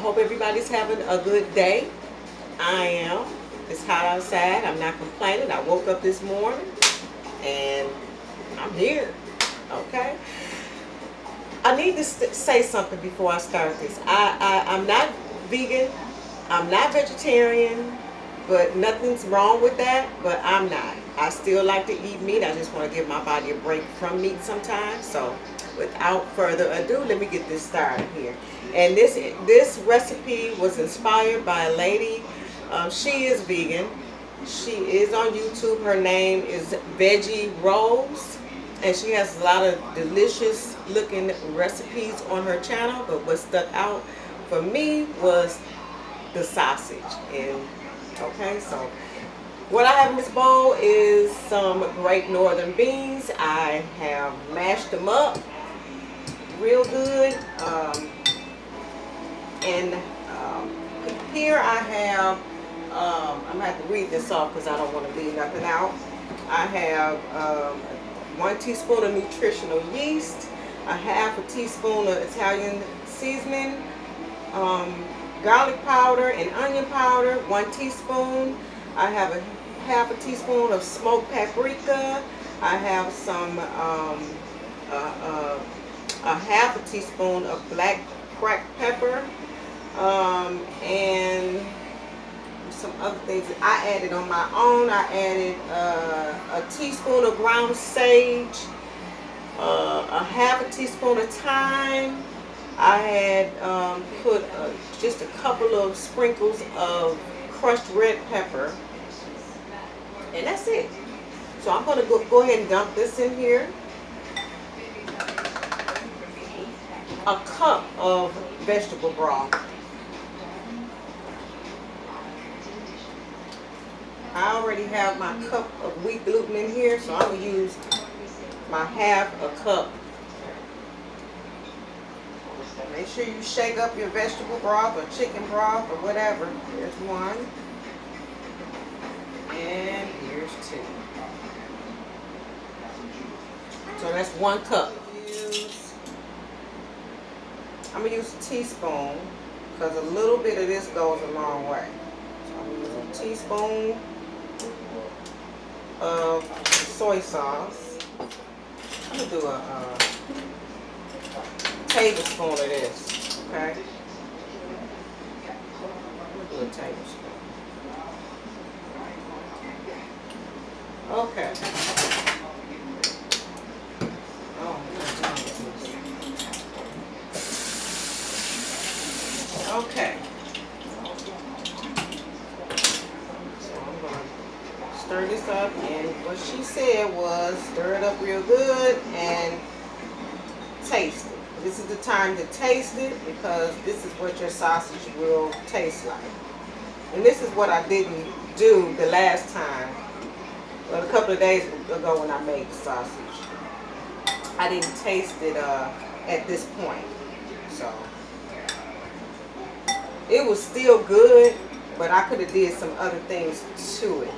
hope everybody's having a good day. I am. It's hot outside. I'm not complaining. I woke up this morning and I'm here. Okay. I need to say something before I start this. I'm not vegan. I'm not vegetarian, but nothing's wrong with that. But I'm not. I still like to eat meat. I just want to give my body a break from meat sometimes. So without further ado, let me get this started here. And this recipe was inspired by a lady. She is vegan. She is on YouTube. Her name is Veggie Rose. And she has a lot of delicious looking recipes on her channel. But what stuck out for me was the sausage. And okay, so what I have in this bowl is some Great Northern beans. I have mashed them up real good. Here I have, I'm going to have to read this off because I don't want to leave nothing out. I have 1 teaspoon of nutritional yeast, a half a teaspoon of Italian seasoning, garlic powder and onion powder, 1 teaspoon. I have a half a teaspoon of smoked paprika. I have some a half a teaspoon of black cracked pepper, and some other things that I added on my own. I added a teaspoon of ground sage, a half a teaspoon of thyme. I had put just a couple of sprinkles of crushed red pepper, and that's it. So I'm going to go ahead and dump this in here. A cup of vegetable broth. I already have my cup of wheat gluten in here, so I'm going to use my half a cup. Make sure you shake up your vegetable broth or chicken broth or whatever. Here's 1. And here's 2. So that's 1 cup. I'm going to use a teaspoon because a little bit of this goes a long way. So I'm going to use a teaspoon of soy sauce. I'm going to do a tablespoon of this, okay? I'm going to do a tablespoon. Okay. Okay. So I'm going to stir this up, and what she said was stir it up real good and taste it. This is the time to taste it because this is what your sausage will taste like. And this is what I didn't do the last time, well, a couple of days ago when I made the sausage. I didn't taste it at this point. So it was still good, but I could have did some other things to it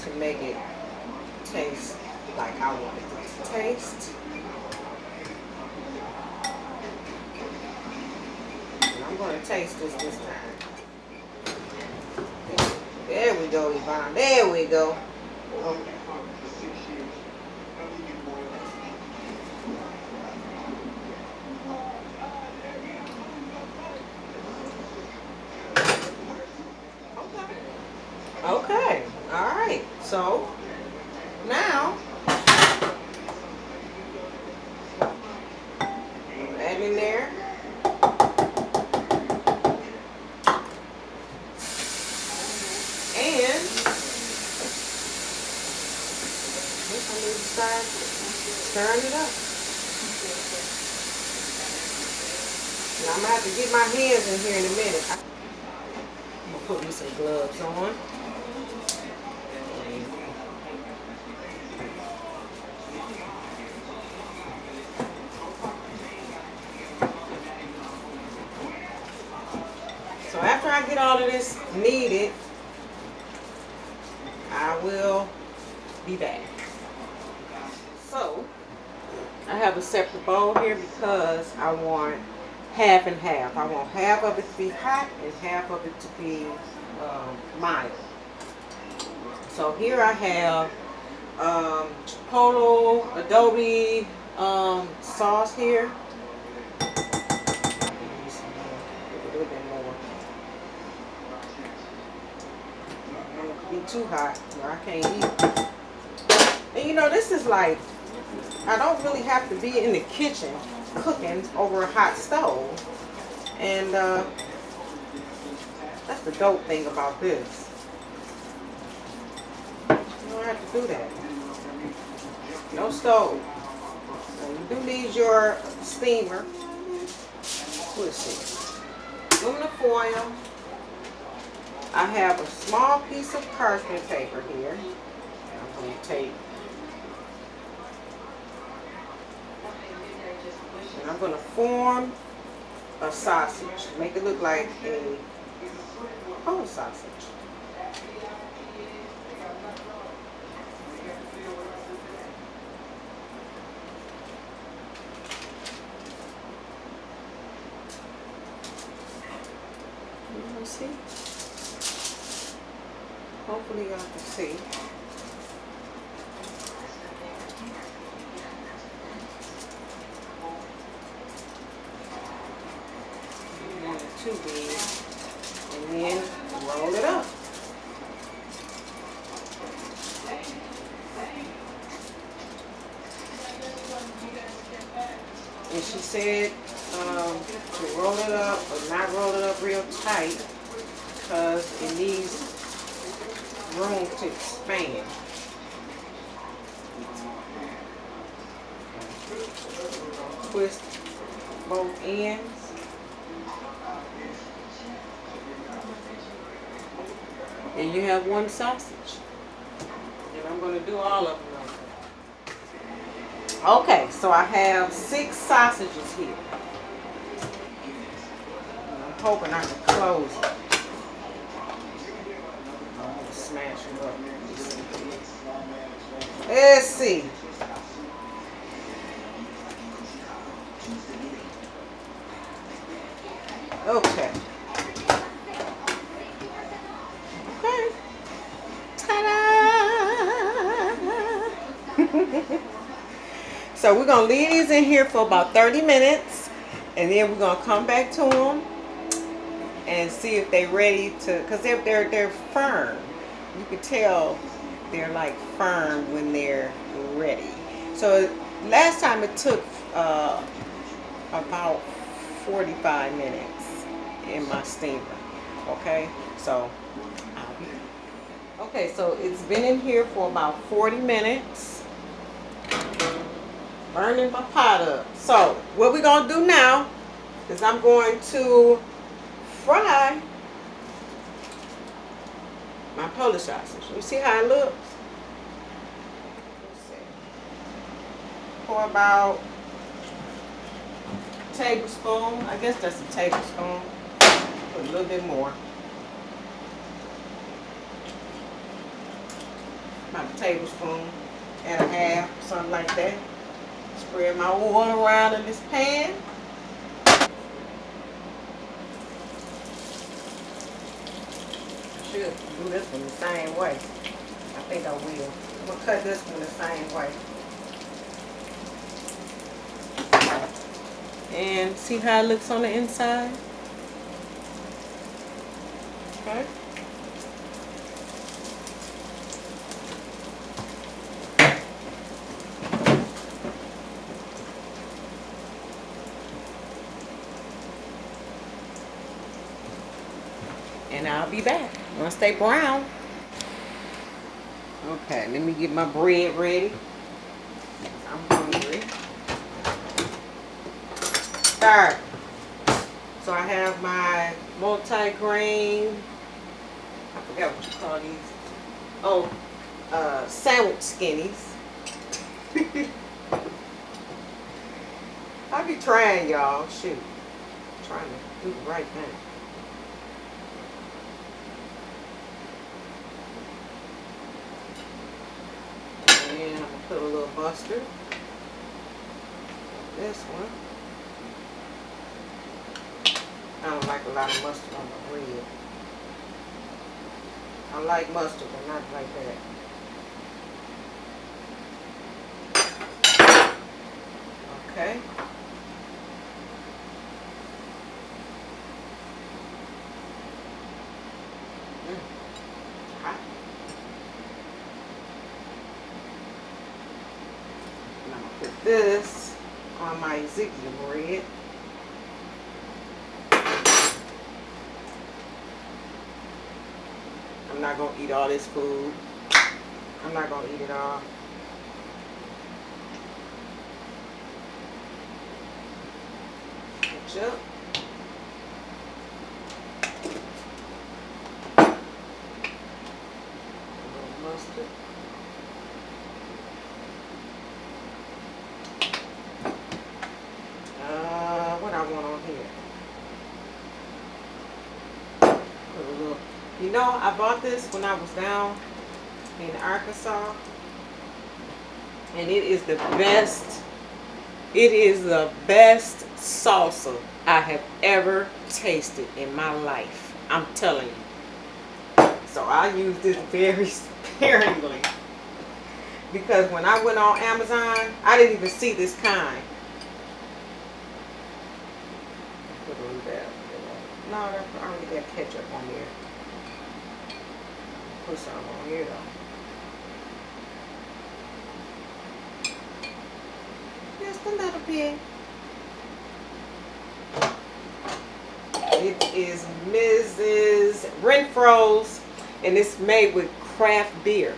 to make it taste like I wanted it to taste. And I'm going to taste this time. There we go, Yvonne. There we go. Okay. Okay, all right, so now add in there and I need to start stirring it up. Now I'm gonna have to get my hands in here in a minute. I'm gonna put me some gloves on. So after I get all of this kneaded, I will be back. So I have a separate bowl here because I want half and half. I want half of it to be hot and half of it to be mild. So here I have chipotle adobe sauce here. A little bit more. Don't want it to be too hot where I can't eat. And you know, this is like, I don't really have to be in the kitchen cooking over a hot stove. And that's the dope thing about this. You don't have to do that. No stove. So you do need your steamer. Let's see. Aluminum foil. I have a small piece of parchment paper here. I'm going to take. And I'm going to form a sausage. Make it look like a whole sausage. You see? Hopefully y'all can see. Too big, and then roll it up. And she said to roll it up, but not roll it up real tight because it needs room to expand. Twist both ends. And you have one sausage. And I'm going to do all of them. Okay, so I have 6 sausages here. And I'm hoping I can close it. I'm going to smash them up. Let's see. Okay. So we're going to leave these in here for about 30 minutes. And then we're going to come back to them and see if they're ready to, because they're firm. You can tell they're like firm when they're ready. So last time it took about 45 minutes in my steamer. Okay, so okay, so it's been in here for about 40 minutes. Burning my pot up. So what we're going to do now is I'm going to fry my Polish sausage. You see how it looks? Let's see. Pour about a tablespoon. I guess that's a tablespoon. Put a little bit more. About a tablespoon and a half, something like that. Spread my oil around in this pan. I should do this one the same way. I think I will. I'm going to cut this one the same way. And see how it looks on the inside? Okay. And I'll be back once they brown. Okay, let me get my bread ready. I'm hungry. Start. So I have my multi-grain, I forgot what you call these. Oh, sandwich skinnies. I be trying, y'all. Shoot. I'm trying to do the right thing. And I'm going to put a little mustard. This one. don't like a lot of mustard on my bread. I like mustard, but not like that. Okay. Hot. And I'm gonna put this on my Ezekiel bread. I'm not gonna eat all this food. I'm not gonna eat it all. Ketchup. A little mustard. What I want on here? Put a little. You know, I bought this when I was down in Arkansas, and it is the best. It is the best salsa I have ever tasted in my life. I'm telling you. So I use this very sparingly because when I went on Amazon, I didn't even see this kind. Put a little bit. No, I already got ketchup on there. Put some on here though. Just a little bit. It is Mrs. Renfro's, and it's made with craft beer.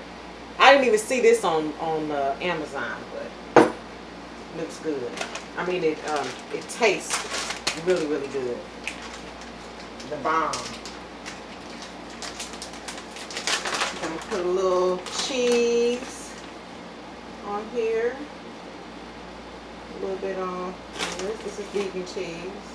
I didn't even see this on Amazon, but looks good. I mean, it tastes really, really good. The bomb. I'm gonna put a little cheese on here. A little bit on this. This is vegan cheese.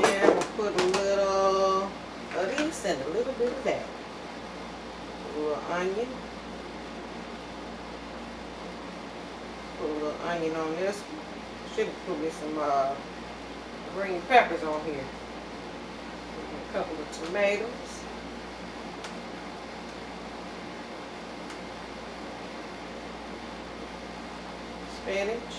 And we'll put a little of this and a little bit of that. A little onion. Put a little onion on this. Should put me some green peppers on here. A couple of tomatoes. Spinach.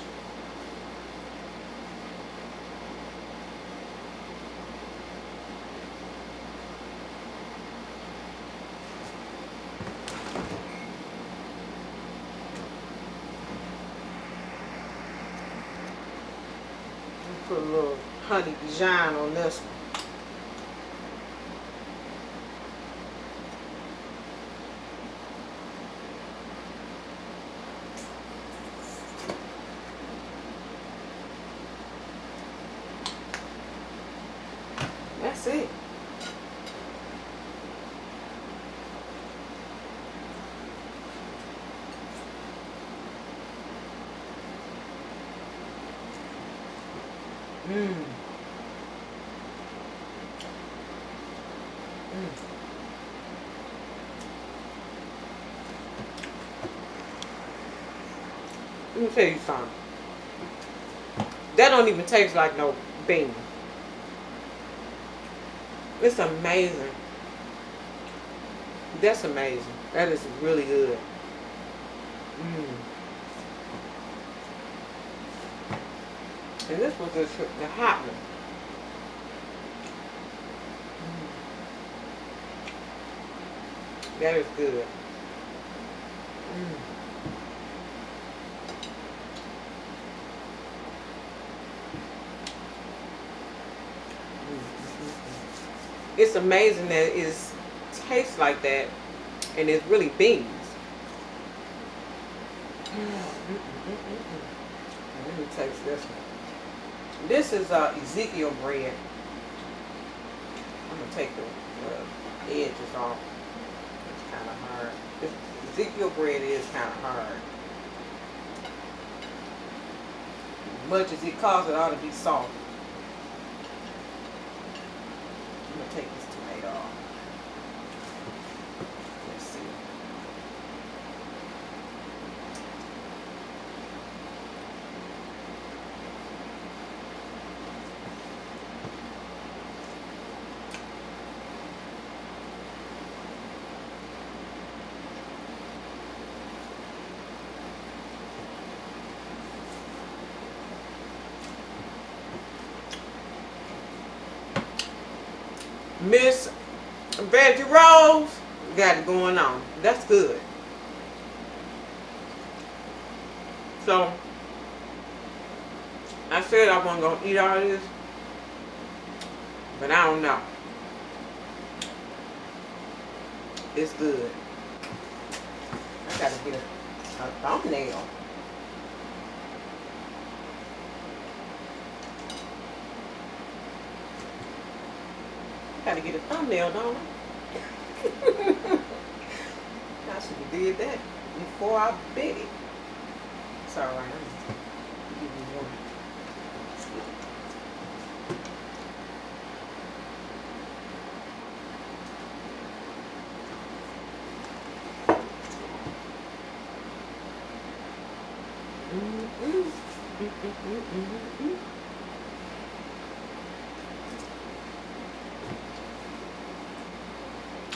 Put a little honey Dijon on this one. That's it. Let me tell you something. That don't even taste like no bean. It's amazing. That's amazing. That is really good. And this was the hot one. That is good. It's amazing that it tastes like that, and it's really beans. Let me taste this one. This is Ezekiel bread. I'm gonna take the edges off. It's kind of hard. This Ezekiel bread is kind of hard. As much as it costs, it ought to be soft. I'm gonna take this tomato off. Miss Veggie Rolls got it going on. That's good. So I said I wasn't gonna eat all this, but I don't know. It's good. I gotta get a thumbnail. Gotta get a thumbnail, don't I? I should have did that before I bit it. It's alright. I'm give you one.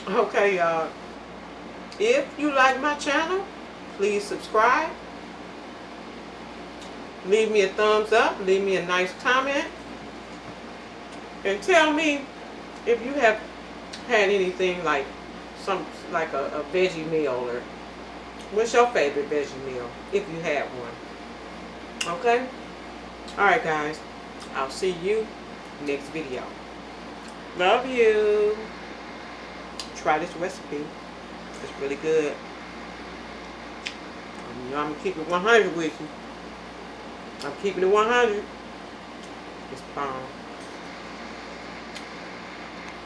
Okay, y'all. If you like my channel, please subscribe. Leave me a thumbs up. Leave me a nice comment. And tell me if you have had anything like a veggie meal, or what's your favorite veggie meal if you had one. Okay? Alright guys. I'll see you next video. Love you. Try this recipe. It's really good. You know I'm gonna keep it 100 with you. I'm keeping it 100. It's bomb.